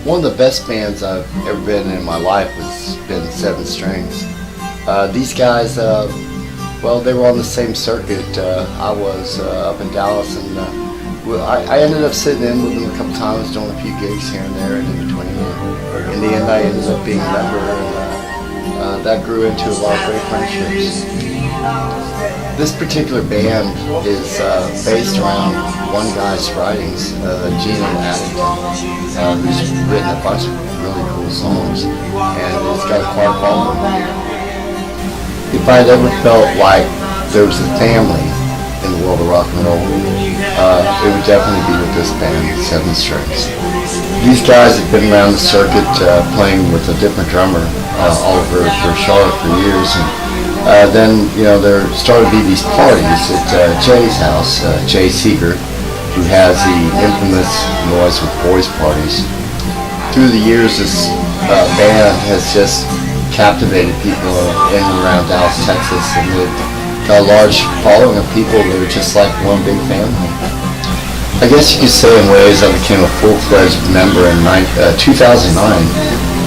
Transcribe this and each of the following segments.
One of the best bands I've ever been in my life has been Seven Strings. These guys, well, they were on the same circuit. I was up in Dallas, and I ended up sitting in with them a couple times, doing a few gigs here and there, and in between. In the end, I ended up being a member, and that grew into a lot of great friendships. This particular band is based around one guy's writings, Gino Addington, who's written a bunch of really cool songs, and he's got a choir following. If I'd ever felt like there was a family in the world of rock and roll, it would definitely be with this band, Seven Strings. These guys have been around the circuit playing with a different drummer all over for Charlotte for years, and then there started to be these parties at Jay's house, Jay Seeger, who has the infamous Noise with Boys parties. Through the years, this band has just captivated people in and around Dallas, Texas, and they've got a large following of people that are just like one big family. I guess you could say in ways I became a full-fledged member in 2009,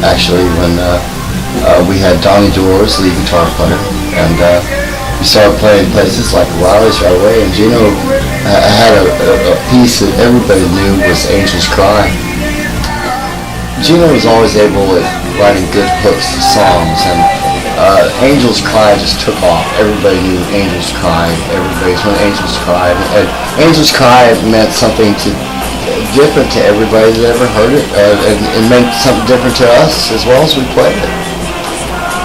actually, when we had Donnie Doors, lead guitar player, and we started playing places like O'Reilly's right away, and Gino had a piece that everybody knew was Angels Cry. Gino was always able at writing good hooks to songs, and Angels Cry just took off. Everybody knew Angels Cry. Everybody's when Angels Cry, and Angels Cry meant something different to everybody that ever heard it, and it meant something different to us as well as we played it.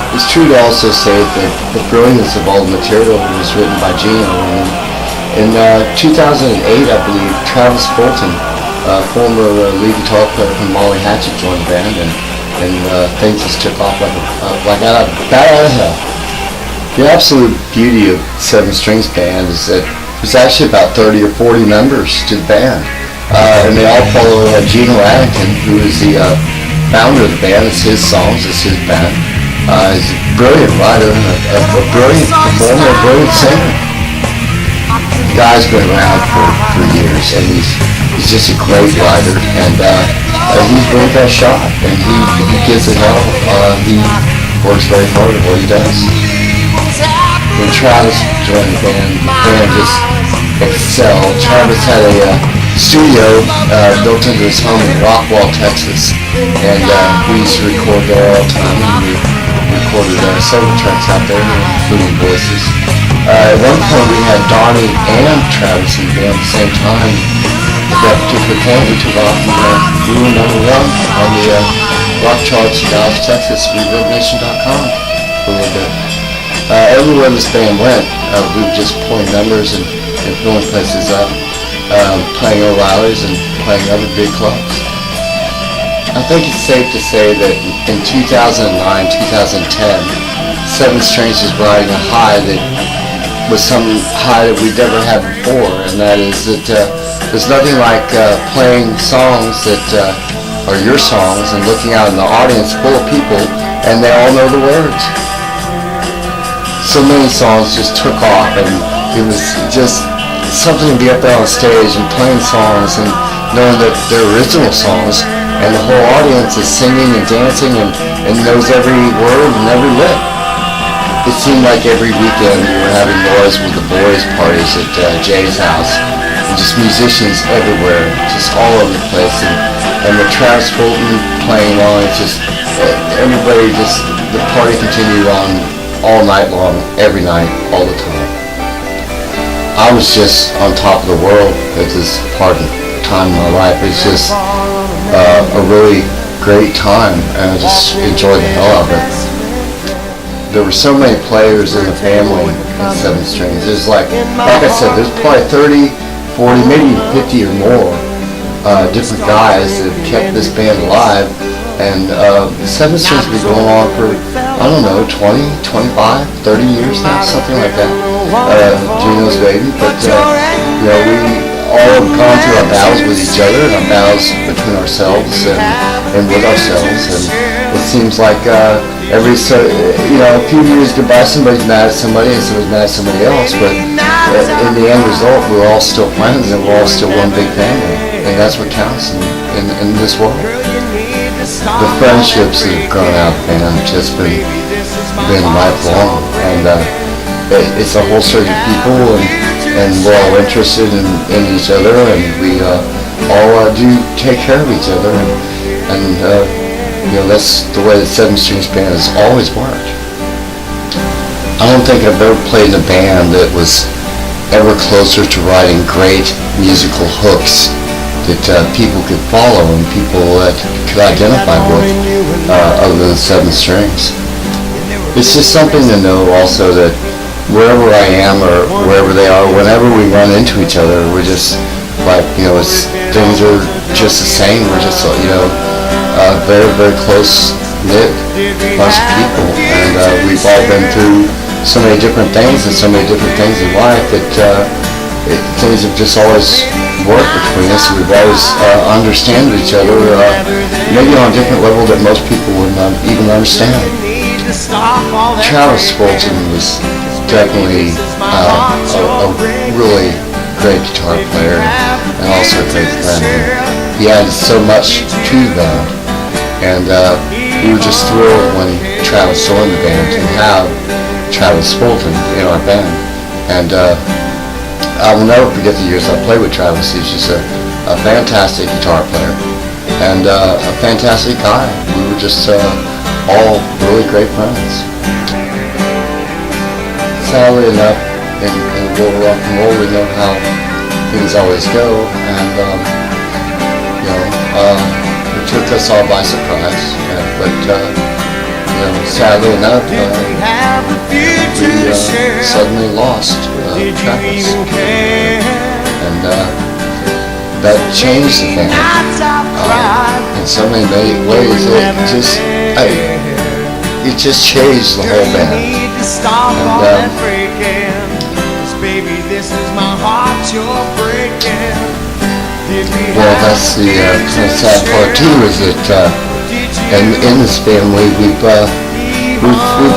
It's true to also say that the brilliance of all the material was written by Gino. In 2008, I believe, Travis Fulton, former lead guitar player from Molly Hatchet, joined the band, and things just took off like out of hell. The absolute beauty of Seven Strings Band is that there's actually about 30 or 40 members to the band, and they all follow Gino Addington, who is the founder of the band. It's his songs, it's his band. He's a brilliant writer, a brilliant performer, a brilliant singer. The guy's been around for years, and he's just a great writer, and he's really got a shot, and he gives it hell. He works very hard at what he does. When Travis joined the band just excelled. Travis had a studio built into his home in Rockwall, Texas, and we used to record there all the time, and we recorded several tracks out there, including voices. At one point we had Donnie and Travis in the band at the same time. At that particular point we took off, and we were number one on the rock charts in Dallas, Texas, ReverbNation.com for a little bit. Everywhere this band went, we were just pulling numbers and filling places up, playing O'Reilly's and playing other big clubs. I think it's safe to say that in 2009, 2010, Seven Strings was riding a high that was some high that we'd never had before, and that is that there's nothing like playing songs that are your songs and looking out in the audience full of people and they all know the words. So many songs just took off, and it was just something to be up there on stage and playing songs and knowing that they're original songs, and the whole audience is singing and dancing and knows every word and every lick. It seemed like every weekend we were having Noise with the Boys parties at Jay's house, and just musicians everywhere, just all over the place, and with Travis Fulton playing along, it's just everybody the party continued on all night long, every night, all the time. I was just on top of the world at this time in my life. It's just a really great time, and I just enjoyed the hell out of it. There were so many players in the family in Seven Strings. There's like I said, there's probably 30, 40, maybe 50 or more different guys that have kept this band alive, and Seven Strings has been going on for, I don't know, 20, 25, 30 years now, something like that. Gino's baby, but we all have gone through our battles with each other and our battles between ourselves and with ourselves, and it seems like a few years go by, somebody's mad at somebody and somebody's mad at somebody else, but in the end result, we're all still friends and we're all still one big family, and that's what counts. in this world. The friendships that have grown out of the band have just been lifelong, and it's a whole surge of people, and we're all interested in each other, and we all do take care of each other, and that's the way the Seven Strings Band has always worked. I don't think I've ever played in a band that was ever closer to writing great musical hooks that people could follow and people could identify with, other than Seven Strings. It's just something to know also that wherever I am or wherever they are, whenever we run into each other, we're just like, things are just the same. We're just, a very, very close-knit bunch of people, and we've all been through so many different things and so many different things in life that things have just always worked between us. We've always understood each other, maybe on a different level that most people wouldn't even understand. Travis Fulton was definitely a really great guitar player and also a great friend. He added so much to the band, and we were just thrilled when Travis joined the band to have Travis Fulton in our band. And I will never forget the years I played with Travis. He's just a fantastic guitar player and a fantastic guy. We were just all really great friends. Sadly enough, in the world of rock and roll, we know how things always go, and it took us all by surprise. But sadly enough, we suddenly lost Travis, and that changed the band in so many ways. It just changed the whole band. Well, that's the kind of sad part too, is that in this family we've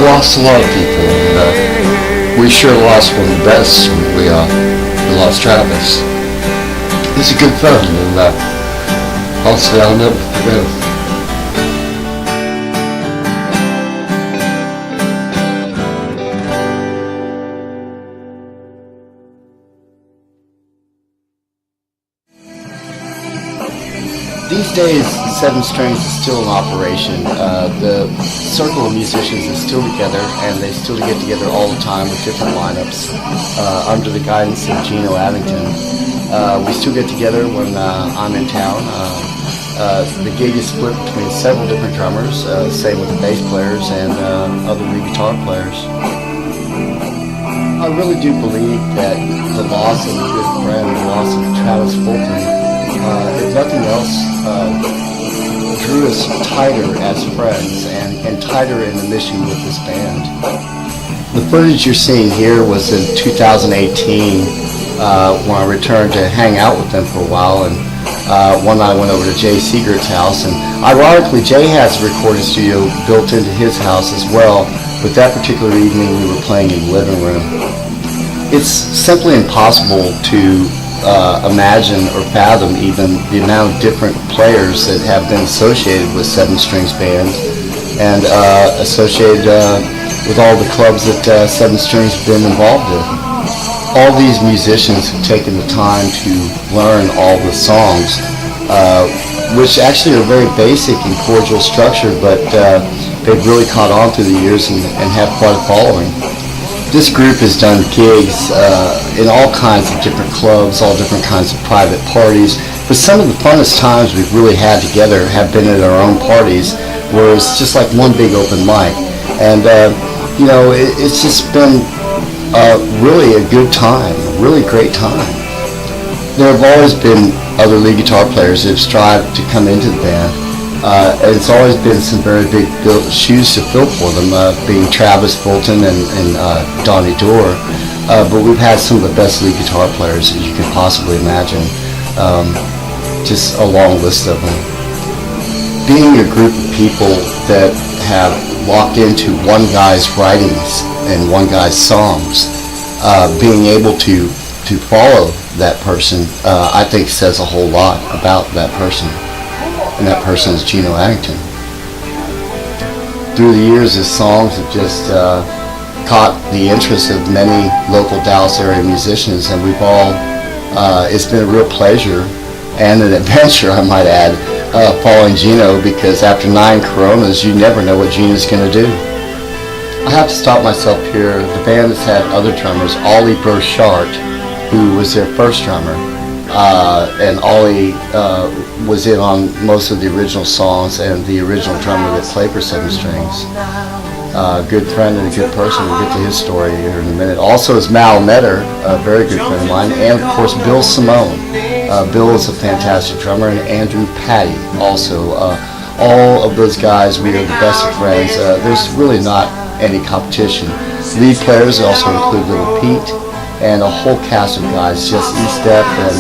lost a lot of people. We sure lost one of the best when we lost Travis. He's a good friend, and honestly, I'll never forget him. These days, Seven Strings is still in operation. The circle of musicians is still together, and they still get together all the time with different lineups under the guidance of Gino Addington. We still get together when I'm in town. The gig is split between several different drummers, same with the bass players and other lead guitar players. I really do believe that the loss of a good friend, the loss of Travis Fulton, if nothing else, drew us tighter as friends and tighter in the mission with this band. The footage you're seeing here was in 2018 when I returned to hang out with them for a while, and one night I went over to Jay Seegert's house, and ironically Jay has a recording studio built into his house as well, but that particular evening we were playing in the living room. It's simply impossible to imagine or fathom even the amount of different players that have been associated with Seven Strings Band and associated with all the clubs that Seven Strings have been involved in. All these musicians have taken the time to learn all the songs, which actually are very basic and cordial structure, but they've really caught on through the years and have quite a following. This group has done gigs in all kinds of different clubs, all different kinds of private parties. But some of the funnest times we've really had together have been at our own parties, where it's just like one big open mic. And, it's just been really a good time, a really great time. There have always been other lead guitar players that have strived to come into the band. And it's always been some very big shoes to fill for them, being Travis Fulton and Donnie Dorr. But we've had some of the best lead guitar players that you can possibly imagine. Just a long list of them. Being a group of people that have locked into one guy's writings and one guy's songs, being able to follow that person, I think says a whole lot about that person. and that person is Gino Addington. Through the years, his songs have just caught the interest of many local Dallas area musicians, and we've all, it's been a real pleasure and an adventure, I might add, following Gino, because after 9 Coronas, you never know what Gino's going to do. I have to stop myself here. The band has had other drummers, Ollie Brochart, who was their first drummer, and Ollie was in on most of the original songs and the original drummer that played for 7 Strings. Good friend and a good person. We'll get to his story here in a minute. Also is Mal Netter, a very good friend of mine, and of course Bill Simone. Bill is a fantastic drummer, and Andrew Patty also. All of those guys, we are the best of friends. There's really not any competition. Lead players also include Little Pete and a whole cast of guys, just E-Step and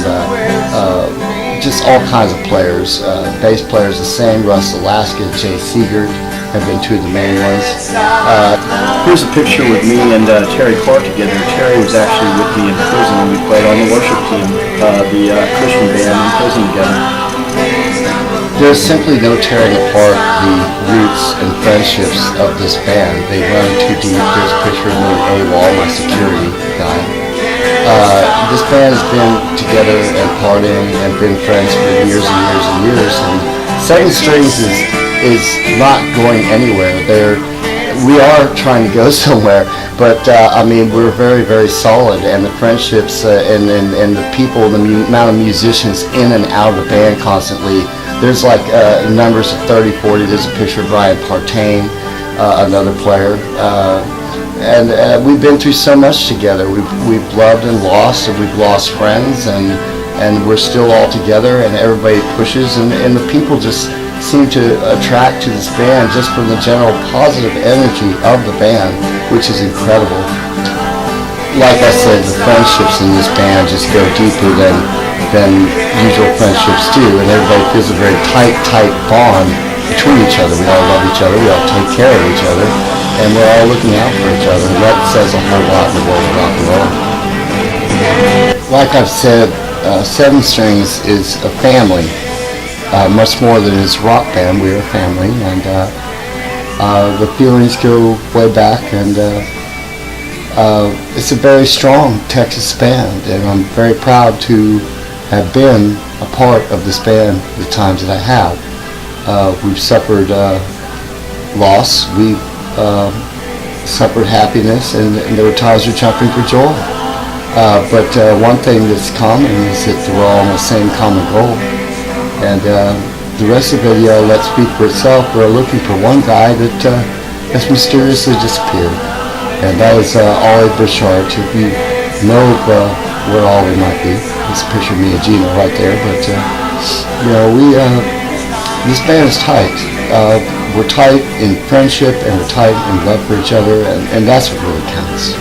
just all kinds of players. Bass players the same, Russ Alaska, Jay Seegert have been 2 of the main ones. Here's a picture with me and Terry Clark together. Terry was actually with me in prison when we played on the worship team, the Christian band in prison together. There's simply no tearing apart the roots and friendships of this band. They run too deep. There's a picture of me and AWOL, my security guy. This band has been together and partying and been friends for years and years and years. And 7 Strings is not going anywhere. We are trying to go somewhere, but I mean, we're very, very solid, and the friendships and the people, the amount of musicians in and out of the band constantly. There's like numbers of 30, 40. There's a picture of Brian Partain, another player. And we've been through so much together. We've loved and lost, and we've lost friends, and we're still all together, and everybody pushes, and the people just seem to attract to this band just from the general positive energy of the band, which is incredible. Like I said, the friendships in this band just go deeper than usual friendships do, and everybody feels a very tight bond between each other. We all love each other, we all take care of each other, and we're all looking out for each other, and that says a whole lot in the world of rock and roll. Like I've said, 7 Strings is a family, much more than his rock band. We're a family, and the feelings go way back, and it's a very strong Texas band, and I'm very proud to have been a part of this band the times that I have. We've suffered loss, we've suffered happiness, and there were times we're jumping for joy. But one thing that's common is that we're all on the same common goal. And the rest of the video, let speak for itself. We're looking for one guy that has mysteriously disappeared. And that is Ollie Brochart. If you know where Ollie might be, it's a picture of me and Gino right there. But, you know, this band is tight. We're tight in friendship, and we're tight in love for each other, and that's what really counts.